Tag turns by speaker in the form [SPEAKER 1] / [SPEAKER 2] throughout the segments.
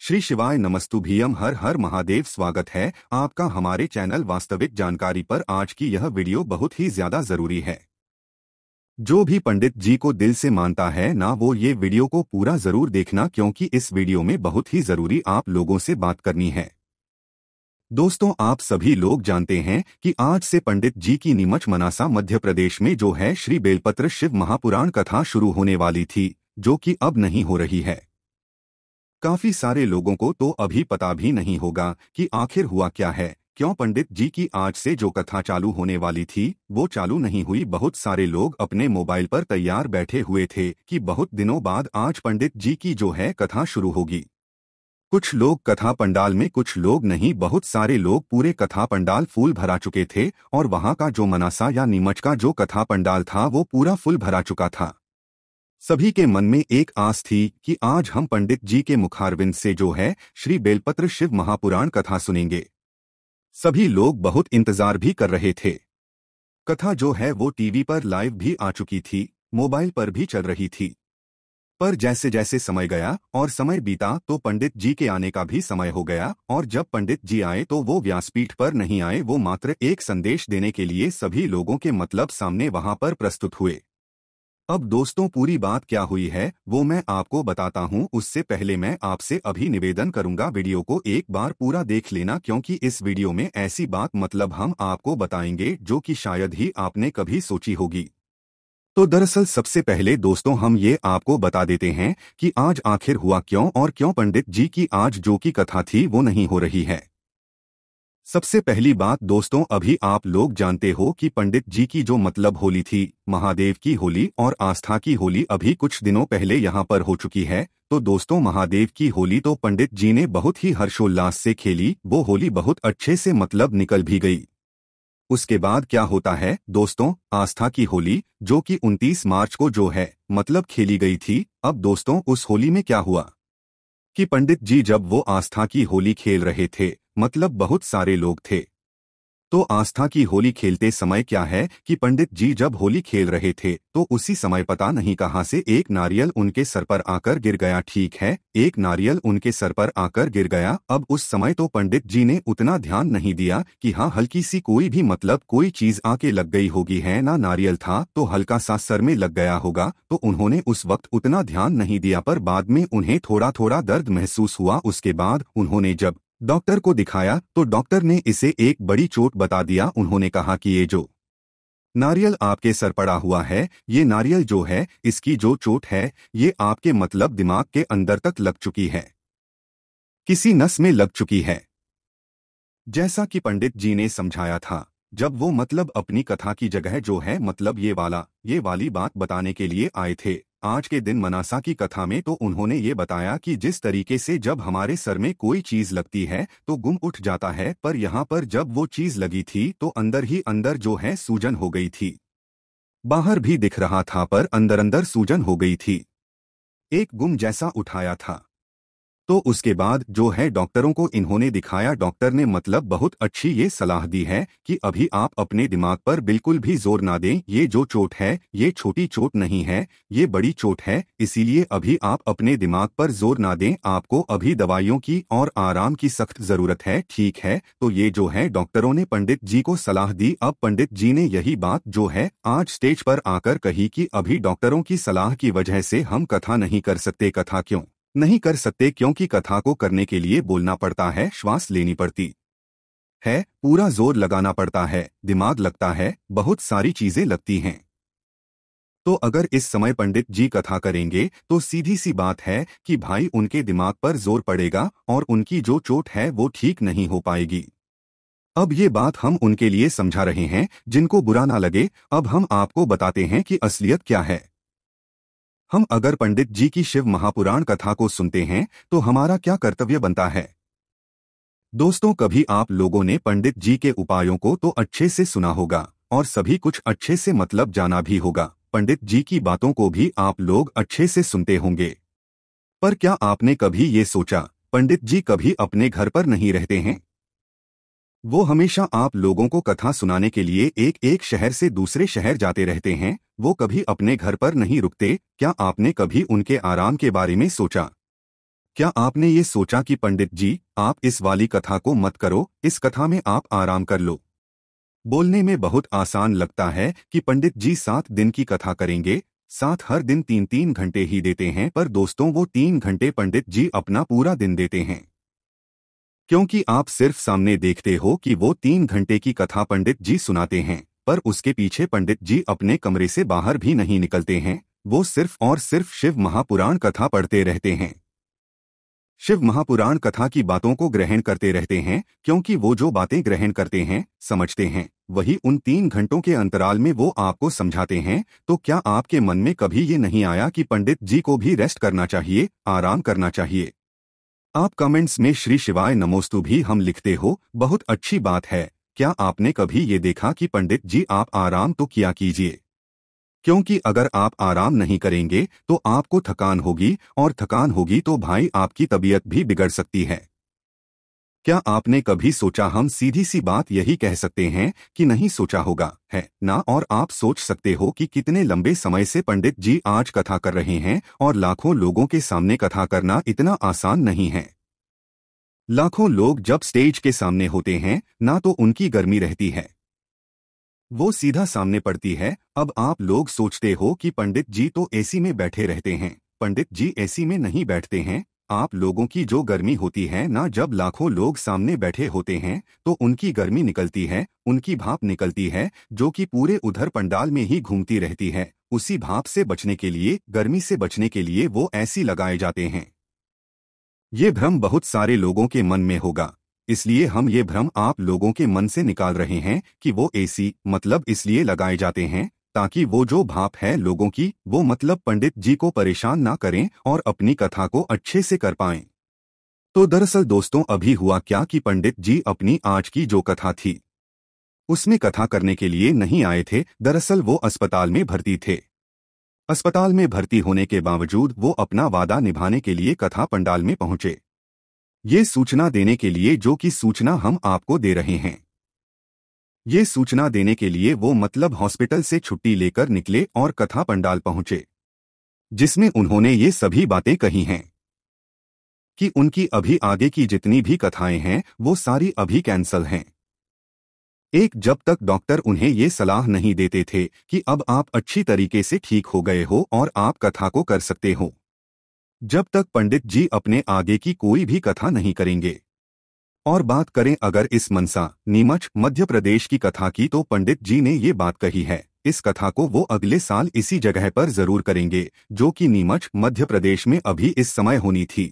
[SPEAKER 1] श्री शिवाय नमस्तुभ्यम। हर हर महादेव। स्वागत है आपका हमारे चैनल वास्तविक जानकारी पर। आज की यह वीडियो बहुत ही ज्यादा जरूरी है। जो भी पंडित जी को दिल से मानता है ना, वो ये वीडियो को पूरा जरूर देखना, क्योंकि इस वीडियो में बहुत ही जरूरी आप लोगों से बात करनी है। दोस्तों, आप सभी लोग जानते हैं कि आज से पंडित जी की नीमच मनासा मध्य प्रदेश में जो है श्री बेलपत्र शिव महापुराण कथा शुरू होने वाली थी, जो कि अब नहीं हो रही है। काफी सारे लोगों को तो अभी पता भी नहीं होगा कि आखिर हुआ क्या है, क्यों पंडित जी की आज से जो कथा चालू होने वाली थी वो चालू नहीं हुई। बहुत सारे लोग अपने मोबाइल पर तैयार बैठे हुए थे कि बहुत दिनों बाद आज पंडित जी की जो है कथा शुरू होगी। कुछ लोग कथा पंडाल में, कुछ लोग नहीं। बहुत सारे लोग पूरे कथा पंडाल फूल भरा चुके थे और वहां का जो मनासा या नीमच का जो कथा पंडाल था वो पूरा फुल भरा चुका था। सभी के मन में एक आस थी कि आज हम पंडित जी के मुखारविंद से जो है श्री बेलपत्र शिव महापुराण कथा सुनेंगे। सभी लोग बहुत इंतजार भी कर रहे थे। कथा जो है वो टीवी पर लाइव भी आ चुकी थी, मोबाइल पर भी चल रही थी। पर जैसे जैसे समय गया और समय बीता तो पंडित जी के आने का भी समय हो गया, और जब पंडित जी आए तो वो व्यासपीठ पर नहीं आए, वो मात्र एक संदेश देने के लिए सभी लोगों के मतलब सामने वहां पर प्रस्तुत हुए। अब दोस्तों, पूरी बात क्या हुई है वो मैं आपको बताता हूं। उससे पहले मैं आपसे अभी निवेदन करूंगा, वीडियो को एक बार पूरा देख लेना, क्योंकि इस वीडियो में ऐसी बात मतलब हम आपको बताएंगे जो कि शायद ही आपने कभी सोची होगी। तो दरअसल सबसे पहले दोस्तों हम ये आपको बता देते हैं कि आज आखिर हुआ क्यों और क्यों पंडित जी की आज जो की कथा थी वो नहीं हो रही है। सबसे पहली बात दोस्तों, अभी आप लोग जानते हो कि पंडित जी की जो मतलब होली थी, महादेव की होली और आस्था की होली, अभी कुछ दिनों पहले यहाँ पर हो चुकी है। तो दोस्तों, महादेव की होली तो पंडित जी ने बहुत ही हर्षोल्लास से खेली, वो होली बहुत अच्छे से मतलब निकल भी गई। उसके बाद क्या होता है दोस्तों, आस्था की होली जो कि 29 मार्च को जो है मतलब खेली गई थी। अब दोस्तों, उस होली में क्या हुआ कि पंडित जी जब वो आस्था की होली खेल रहे थे, मतलब बहुत सारे लोग थे, तो आस्था की होली खेलते समय क्या है कि पंडित जी जब होली खेल रहे थे तो उसी समय पता नहीं कहां से एक नारियल उनके सर पर आकर गिर गया। ठीक है, एक नारियल उनके सर पर आकर गिर गया। अब उस समय तो पंडित जी ने उतना ध्यान नहीं दिया कि हाँ, हल्की सी कोई भी मतलब कोई चीज आके लग गई होगी, है ना, नारियल था तो हल्का सा सर में लग गया होगा, तो उन्होंने उस वक्त उतना ध्यान नहीं दिया। पर बाद में उन्हें थोड़ा थोड़ा दर्द महसूस हुआ। उसके बाद उन्होंने जब डॉक्टर को दिखाया तो डॉक्टर ने इसे एक बड़ी चोट बता दिया। उन्होंने कहा कि ये जो नारियल आपके सर पड़ा हुआ है, ये नारियल जो है इसकी जो चोट है ये आपके मतलब दिमाग के अंदर तक लग चुकी है, किसी नस में लग चुकी है। जैसा कि पंडित जी ने समझाया था, जब वो मतलब अपनी कथा की जगह जो है मतलब ये वाली बात बताने के लिए आए थे आज के दिन मनासा की कथा में, तो उन्होंने ये बताया कि जिस तरीके से जब हमारे सर में कोई चीज लगती है तो गुम उठ जाता है, पर यहाँ पर जब वो चीज लगी थी तो अंदर ही अंदर जो है सूजन हो गई थी। बाहर भी दिख रहा था पर अंदर अंदर सूजन हो गई थी, एक गुम जैसा उठाया था। तो उसके बाद जो है डॉक्टरों को इन्होंने दिखाया। डॉक्टर ने मतलब बहुत अच्छी ये सलाह दी है कि अभी आप अपने दिमाग पर बिल्कुल भी जोर ना दें, ये जो चोट है ये छोटी चोट नहीं है, ये बड़ी चोट है, इसीलिए अभी आप अपने दिमाग पर जोर ना दें, आपको अभी दवाइयों की और आराम की सख्त जरूरत है। ठीक है, तो ये जो है डॉक्टरों ने पंडित जी को सलाह दी। अब पंडित जी ने यही बात जो है आज स्टेज पर आकर कही कि अभी डॉक्टरों की सलाह की वजह से हम कथा नहीं कर सकते। कथा क्यों नहीं कर सकते? क्योंकि कथा को करने के लिए बोलना पड़ता है, श्वास लेनी पड़ती है, पूरा जोर लगाना पड़ता है, दिमाग लगता है, बहुत सारी चीजें लगती हैं। तो अगर इस समय पंडित जी कथा करेंगे तो सीधी सी बात है कि भाई उनके दिमाग पर जोर पड़ेगा और उनकी जो चोट है वो ठीक नहीं हो पाएगी। अब ये बात हम उनके लिए समझा रहे हैं, जिनको बुरा ना लगे। अब हम आपको बताते हैं कि असलियत क्या है। हम अगर पंडित जी की शिव महापुराण कथा को सुनते हैं तो हमारा क्या कर्तव्य बनता है। दोस्तों, कभी आप लोगों ने पंडित जी के उपायों को तो अच्छे से सुना होगा और सभी कुछ अच्छे से मतलब जाना भी होगा, पंडित जी की बातों को भी आप लोग अच्छे से सुनते होंगे। पर क्या आपने कभी ये सोचा, पंडित जी कभी अपने घर पर नहीं रहते हैं? वो हमेशा आप लोगों को कथा सुनाने के लिए एक एक शहर से दूसरे शहर जाते रहते हैं, वो कभी अपने घर पर नहीं रुकते। क्या आपने कभी उनके आराम के बारे में सोचा? क्या आपने ये सोचा कि पंडित जी, आप इस वाली कथा को मत करो, इस कथा में आप आराम कर लो। बोलने में बहुत आसान लगता है कि पंडित जी 7 दिन की कथा करेंगे, साथ हर दिन 3-3 घंटे ही देते हैं, पर दोस्तों वो 3 घंटे पंडित जी अपना पूरा दिन देते हैं। क्योंकि आप सिर्फ सामने देखते हो कि वो 3 घंटे की कथा पंडित जी सुनाते हैं, पर उसके पीछे पंडित जी अपने कमरे से बाहर भी नहीं निकलते हैं। वो सिर्फ और सिर्फ शिव महापुराण कथा पढ़ते रहते हैं। शिव महापुराण कथा की बातों को ग्रहण करते रहते हैं, क्योंकि वो जो बातें ग्रहण करते हैं, समझते हैं, वही उन 3 घंटों के अंतराल में वो आपको समझाते हैं। तो क्या आपके मन में कभी ये नहीं आया कि पंडित जी को भी रेस्ट करना चाहिए, आराम करना चाहिए? आप कमेंट्स में श्री शिवाय नमोस्तु भी हम लिखते हो, बहुत अच्छी बात है। क्या आपने कभी ये देखा कि पंडित जी आप आराम तो किया कीजिए, क्योंकि अगर आप आराम नहीं करेंगे तो आपको थकान होगी, और थकान होगी तो भाई आपकी तबीयत भी बिगड़ सकती है। क्या आपने कभी सोचा, हम सीधी सी बात यही कह सकते हैं कि नहीं सोचा होगा, है ना? और आप सोच सकते हो कि कितने लंबे समय से पंडित जी आज कथा कर रहे हैं, और लाखों लोगों के सामने कथा करना इतना आसान नहीं है। लाखों लोग जब स्टेज के सामने होते हैं, ना तो उनकी गर्मी रहती है, वो सीधा सामने पड़ती है। अब आप लोग सोचते हो कि पंडित जी तो एसी में बैठे रहते हैं। पंडित जी एसी में नहीं बैठते हैं। आप लोगों की जो गर्मी होती है ना, जब लाखों लोग सामने बैठे होते हैं तो उनकी गर्मी निकलती है, उनकी भाप निकलती है, जो कि पूरे उधर पंडाल में ही घूमती रहती है। उसी भाप से बचने के लिए, गर्मी से बचने के लिए वो एसी लगाए जाते हैं। ये भ्रम बहुत सारे लोगों के मन में होगा, इसलिए हम ये भ्रम आप लोगों के मन से निकाल रहे हैं कि वो एसी मतलब इसलिए लगाए जाते हैं ताकि वो जो भाप है लोगों की, वो मतलब पंडित जी को परेशान ना करें और अपनी कथा को अच्छे से कर पाएं। तो दरअसल दोस्तों, अभी हुआ क्या कि पंडित जी अपनी आज की जो कथा थी, उसमें कथा करने के लिए नहीं आए थे। दरअसल वो अस्पताल में भर्ती थे। अस्पताल में भर्ती होने के बावजूद वो अपना वादा निभाने के लिए कथा पंडाल में पहुंचे, ये सूचना देने के लिए जो कि सूचना हम आपको दे रहे हैं। ये सूचना देने के लिए वो मतलब हॉस्पिटल से छुट्टी लेकर निकले और कथा पंडाल पहुंचे, जिसमें उन्होंने ये सभी बातें कही हैं कि उनकी अभी आगे की जितनी भी कथाएं हैं वो सारी अभी कैंसल हैं। एक, जब तक डॉक्टर उन्हें ये सलाह नहीं देते थे कि अब आप अच्छी तरीके से ठीक हो गए हो और आप कथा को कर सकते हो, जब तक पंडित जी अपने आगे की कोई भी कथा नहीं करेंगे। और बात करें अगर इस मनसा, नीमच, मध्य प्रदेश की कथा की, तो पंडित जी ने ये बात कही है, इस कथा को वो अगले साल इसी जगह पर जरूर करेंगे, जो कि नीमच, मध्य प्रदेश में अभी इस समय होनी थी।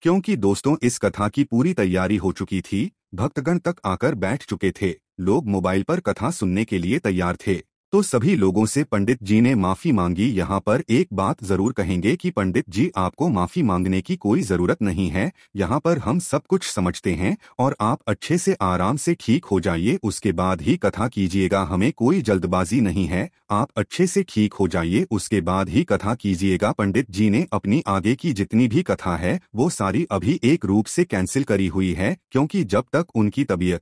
[SPEAKER 1] क्योंकि दोस्तों, इस कथा की पूरी तैयारी हो चुकी थी, भक्तगण तक आकर बैठ चुके थे, लोग मोबाइल पर कथा सुनने के लिए तैयार थे। तो सभी लोगों से पंडित जी ने माफी मांगी। यहाँ पर एक बात जरूर कहेंगे कि पंडित जी, आपको माफी मांगने की कोई जरूरत नहीं है, यहाँ पर हम सब कुछ समझते हैं और आप अच्छे से आराम से ठीक हो जाइए, उसके बाद ही कथा कीजिएगा, हमें कोई जल्दबाजी नहीं है, आप अच्छे से ठीक हो जाइए उसके बाद ही कथा कीजिएगा। पंडित जी ने अपनी आगे की जितनी भी कथा है वो सारी अभी एक रूप से कैंसिल करी हुई है, क्योंकि जब तक उनकी तबीयत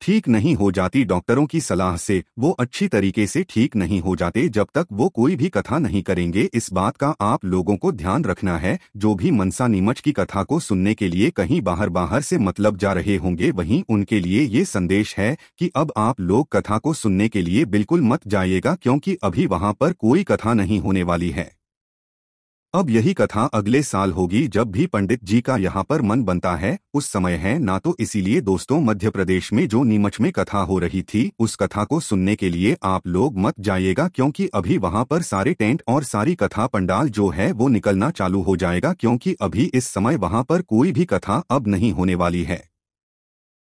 [SPEAKER 1] ठीक नहीं हो जाती डॉक्टरों की सलाह से, वो अच्छी तरीके से ठीक नहीं हो जाते, जब तक वो कोई भी कथा नहीं करेंगे। इस बात का आप लोगों को ध्यान रखना है। जो भी मनसा नीमच की कथा को सुनने के लिए कहीं बाहर बाहर से मतलब जा रहे होंगे, वहीं उनके लिए ये संदेश है कि अब आप लोग कथा को सुनने के लिए बिल्कुल मत जाइएगा, क्योंकि अभी वहां पर कोई कथा नहीं होने वाली है। अब यही कथा अगले साल होगी, जब भी पंडित जी का यहाँ पर मन बनता है उस समय है ना। तो इसीलिए दोस्तों, मध्य प्रदेश में जो नीमच में कथा हो रही थी, उस कथा को सुनने के लिए आप लोग मत जाइएगा, क्योंकि अभी वहाँ पर सारे टेंट और सारी कथा पंडाल जो है वो निकलना चालू हो जाएगा, क्योंकि अभी इस समय वहाँ पर कोई भी कथा अब नहीं होने वाली है।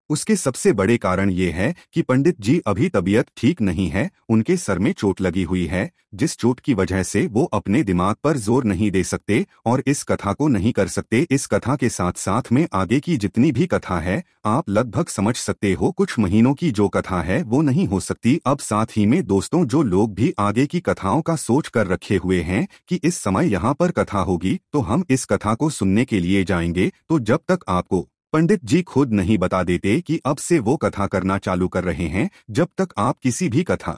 [SPEAKER 1] उसके सबसे बड़े कारण ये है कि पंडित जी अभी तबीयत ठीक नहीं है, उनके सर में चोट लगी हुई है, जिस चोट की वजह से वो अपने दिमाग पर जोर नहीं दे सकते और इस कथा को नहीं कर सकते। इस कथा के साथ साथ में आगे की जितनी भी कथा है, आप लगभग समझ सकते हो कुछ महीनों की जो कथा है वो नहीं हो सकती। अब साथ ही में दोस्तों, जो लोग भी आगे की कथाओं का सोच कर रखे हुए हैं कि इस समय यहाँ पर कथा होगी तो हम इस कथा को सुनने के लिए जाएंगे, तो जब तक आपको पंडित जी खुद नहीं बता देते कि अब से वो कथा करना चालू कर रहे हैं, जब तक आप किसी भी कथा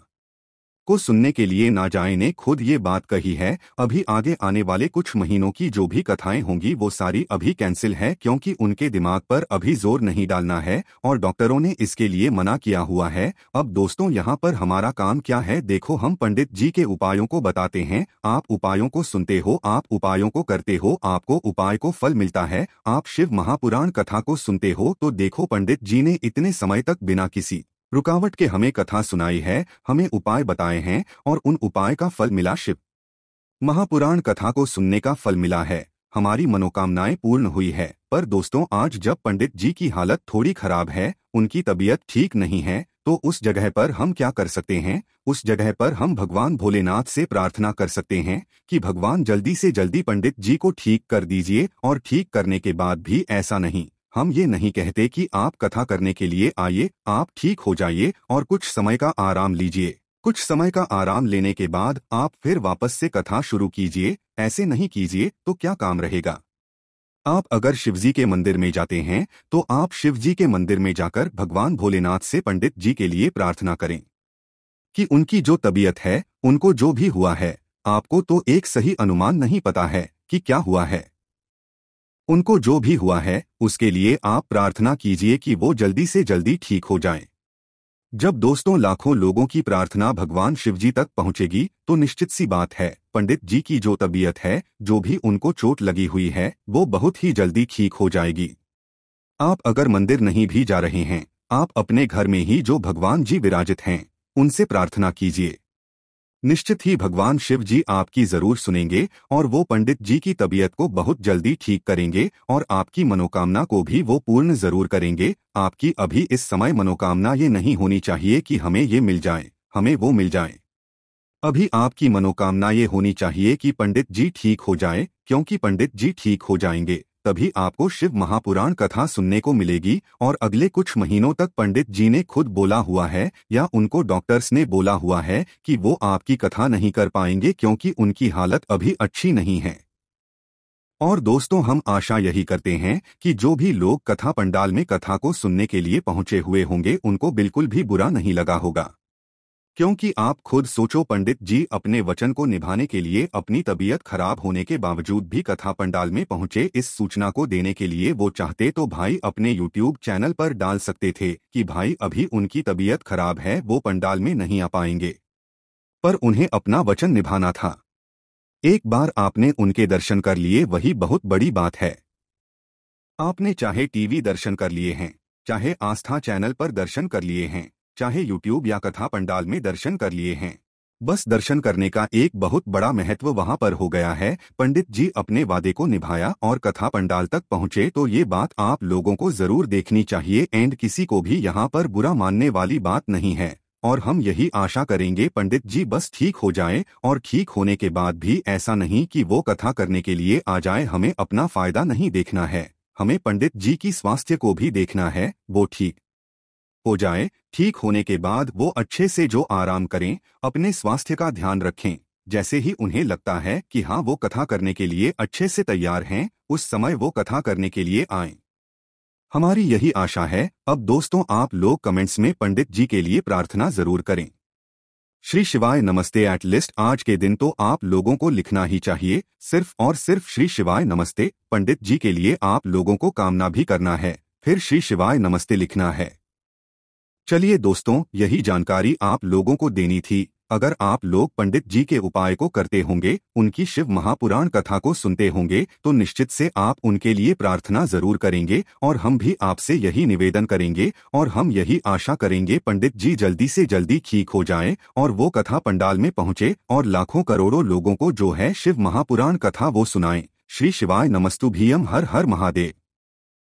[SPEAKER 1] को सुनने के लिए ना जाएं ने खुद ये बात कही है। अभी आगे आने वाले कुछ महीनों की जो भी कथाएं होंगी वो सारी अभी कैंसिल है, क्योंकि उनके दिमाग पर अभी जोर नहीं डालना है और डॉक्टरों ने इसके लिए मना किया हुआ है। अब दोस्तों यहाँ पर हमारा काम क्या है, देखो हम पंडित जी के उपायों को बताते हैं, आप उपायों को सुनते हो, आप उपायों को करते हो, आपको उपाय को फल मिलता है। आप शिव महापुराण कथा को सुनते हो तो देखो पंडित जी ने इतने समय तक बिना किसी रुकावट के हमें कथा सुनाई है, हमें उपाय बताए हैं और उन उपाय का फल मिला। शिव महापुराण कथा को सुनने का फल मिला है, हमारी मनोकामनाएं पूर्ण हुई है। पर दोस्तों आज जब पंडित जी की हालत थोड़ी खराब है, उनकी तबीयत ठीक नहीं है, तो उस जगह पर हम क्या कर सकते हैं? उस जगह पर हम भगवान भोलेनाथ से प्रार्थना कर सकते हैं कि भगवान जल्दी से जल्दी पंडित जी को ठीक कर दीजिए। और ठीक करने के बाद भी ऐसा नहीं, हम ये नहीं कहते कि आप कथा करने के लिए आइए, आप ठीक हो जाइए और कुछ समय का आराम लीजिए। कुछ समय का आराम लेने के बाद आप फिर वापस से कथा शुरू कीजिए। ऐसे नहीं कीजिए तो क्या काम रहेगा। आप अगर शिवजी के मंदिर में जाते हैं तो आप शिवजी के मंदिर में जाकर भगवान भोलेनाथ से पंडित जी के लिए प्रार्थना करें कि उनकी जो तबीयत है, उनको जो भी हुआ है, आपको तो एक सही अनुमान नहीं पता है कि क्या हुआ है, उनको जो भी हुआ है उसके लिए आप प्रार्थना कीजिए कि वो जल्दी से जल्दी ठीक हो जाएं। जब दोस्तों लाखों लोगों की प्रार्थना भगवान शिवजी तक पहुंचेगी तो निश्चित सी बात है पंडित जी की जो तबीयत है, जो भी उनको चोट लगी हुई है, वो बहुत ही जल्दी ठीक हो जाएगी। आप अगर मंदिर नहीं भी जा रहे हैं, आप अपने घर में ही जो भगवान जी विराजित हैं उनसे प्रार्थना कीजिए। निश्चित ही भगवान शिव जी आपकी जरूर सुनेंगे और वो पंडित जी की तबीयत को बहुत जल्दी ठीक करेंगे और आपकी मनोकामना को भी वो पूर्ण जरूर करेंगे। आपकी अभी इस समय मनोकामना ये नहीं होनी चाहिए कि हमें ये मिल जाए, हमें वो मिल जाए। अभी आपकी मनोकामना ये होनी चाहिए कि पंडित जी ठीक हो जाए, क्योंकि पंडित जी ठीक हो जाएंगे तभी आपको शिव महापुराण कथा सुनने को मिलेगी। और अगले कुछ महीनों तक पंडित जी ने खुद बोला हुआ है या उनको डॉक्टर्स ने बोला हुआ है कि वो आपकी कथा नहीं कर पाएंगे, क्योंकि उनकी हालत अभी अच्छी नहीं है। और दोस्तों हम आशा यही करते हैं कि जो भी लोग कथा पंडाल में कथा को सुनने के लिए पहुंचे हुए होंगे उनको बिल्कुल भी बुरा नहीं लगा होगा, क्योंकि आप खुद सोचो पंडित जी अपने वचन को निभाने के लिए अपनी तबीयत खराब होने के बावजूद भी कथा पंडाल में पहुंचे। इस सूचना को देने के लिए वो चाहते तो भाई अपने YouTube चैनल पर डाल सकते थे कि भाई अभी उनकी तबीयत खराब है, वो पंडाल में नहीं आ पाएंगे, पर उन्हें अपना वचन निभाना था। एक बार आपने उनके दर्शन कर लिए, वही बहुत बड़ी बात है। आपने चाहे टीवी दर्शन कर लिए हैं, चाहे आस्था चैनल पर दर्शन कर लिए हैं, चाहे YouTube या कथा पंडाल में दर्शन कर लिए हैं, बस दर्शन करने का एक बहुत बड़ा महत्व वहां पर हो गया है। पंडित जी अपने वादे को निभाया और कथा पंडाल तक पहुंचे, तो ये बात आप लोगों को जरूर देखनी चाहिए एंड किसी को भी यहाँ पर बुरा मानने वाली बात नहीं है। और हम यही आशा करेंगे पंडित जी बस ठीक हो जाएं, और ठीक होने के बाद भी ऐसा नहीं कि वो कथा करने के लिए आ जाए। हमें अपना फायदा नहीं देखना है, हमें पंडित जी की स्वास्थ्य को भी देखना है, वो ठीक हो जाए। ठीक होने के बाद वो अच्छे से जो आराम करें, अपने स्वास्थ्य का ध्यान रखें। जैसे ही उन्हें लगता है कि हाँ वो कथा करने के लिए अच्छे से तैयार हैं, उस समय वो कथा करने के लिए आएं। हमारी यही आशा है। अब दोस्तों आप लोग कमेंट्स में पंडित जी के लिए प्रार्थना जरूर करें। श्री शिवाय नमस्ते। एटलीस्ट आज के दिन तो आप लोगों को लिखना ही चाहिए, सिर्फ और सिर्फ श्री शिवाय नमस्ते। पंडित जी के लिए आप लोगों को कामना भी करना है, फिर श्री शिवाय नमस्ते लिखना है। चलिए दोस्तों यही जानकारी आप लोगों को देनी थी। अगर आप लोग पंडित जी के उपाय को करते होंगे, उनकी शिव महापुराण कथा को सुनते होंगे, तो निश्चित से आप उनके लिए प्रार्थना जरूर करेंगे। और हम भी आपसे यही निवेदन करेंगे और हम यही आशा करेंगे पंडित जी जल्दी से जल्दी ठीक हो जाएं और वो कथा पंडाल में पहुंचे और लाखों करोड़ों लोगों को जो है शिव महापुराण कथा वो सुनाएं। श्री शिवाय नमस्तुभ्यम। हर हर महादेव।